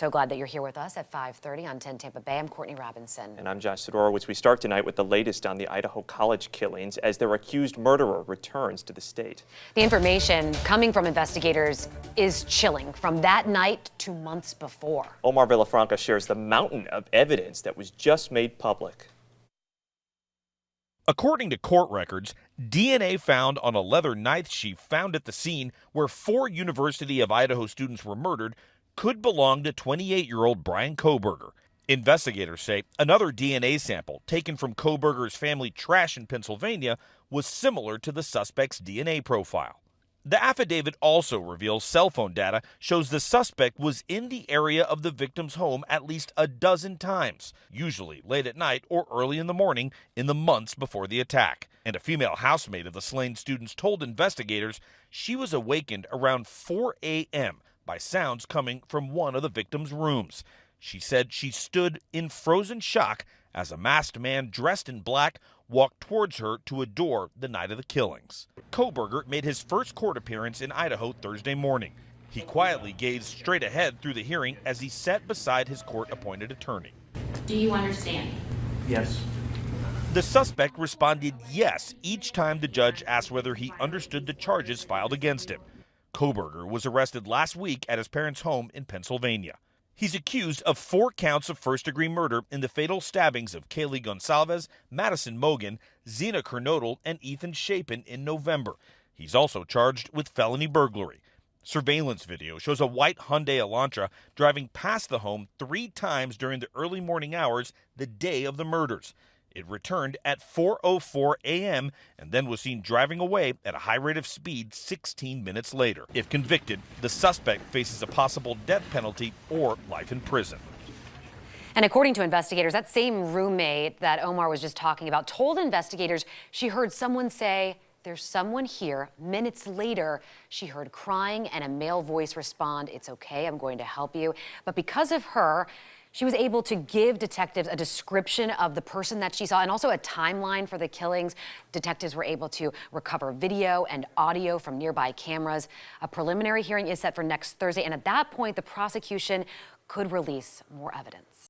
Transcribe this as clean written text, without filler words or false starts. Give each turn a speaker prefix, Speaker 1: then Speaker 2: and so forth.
Speaker 1: So glad that you're here with us at 5:30 on 10 Tampa Bay. I'm Courtney Robinson.
Speaker 2: And I'm Josh Sidorowicz. We start tonight with the latest on the Idaho college killings as their accused murderer returns to the state.
Speaker 1: The information coming from investigators is chilling from that night to months before.
Speaker 2: Omar Villafranca shares the mountain of evidence that was just made public.
Speaker 3: According to court records, DNA found on a leather knife sheath found at the scene where 4 University of Idaho students were murdered could belong to 28-year-old Bryan Kohberger. Investigators say another DNA sample taken from Kohberger's family trash in Pennsylvania was similar to the suspect's DNA profile. The affidavit also reveals cell phone data shows the suspect was in the area of the victim's home at least a dozen times, usually late at night or early in the morning in the months before the attack. And a female housemate of the slain students told investigators she was awakened around 4 a.m. by sounds coming from one of the victim's rooms. She said she stood in frozen shock as a masked man dressed in black walked towards her to a door the night of the killings. Kohberger made his first court appearance in Idaho Thursday morning. He quietly gazed straight ahead through the hearing as he sat beside his court-appointed attorney.
Speaker 4: Do you understand?
Speaker 5: Yes.
Speaker 3: The suspect responded yes each time the judge asked whether he understood the charges filed against him. Kohberger was arrested last week at his parents' home in Pennsylvania. He's accused of 4 counts of first-degree murder in the fatal stabbings of Kaylee Gonsalves, Madison Mogan, Zena Kernodle, and Ethan Chapin in November. He's also charged with felony burglary. Surveillance video shows a white Hyundai Elantra driving past the home 3 times during the early morning hours the day of the murders. It returned at 4:04 a.m. and then was seen driving away at a high rate of speed 16 minutes later. If convicted, the suspect faces a possible death penalty or life in prison.
Speaker 1: And according to investigators, that same roommate that Omar was just talking about told investigators she heard someone say, "There's someone here." Minutes later, she heard crying and a male voice respond, "It's okay, I'm going to help you." But because of her, she was able to give detectives a description of the person that she saw and also a timeline for the killings. Detectives were able to recover video and audio from nearby cameras. A preliminary hearing is set for next Thursday, and at that point, the prosecution could release more evidence.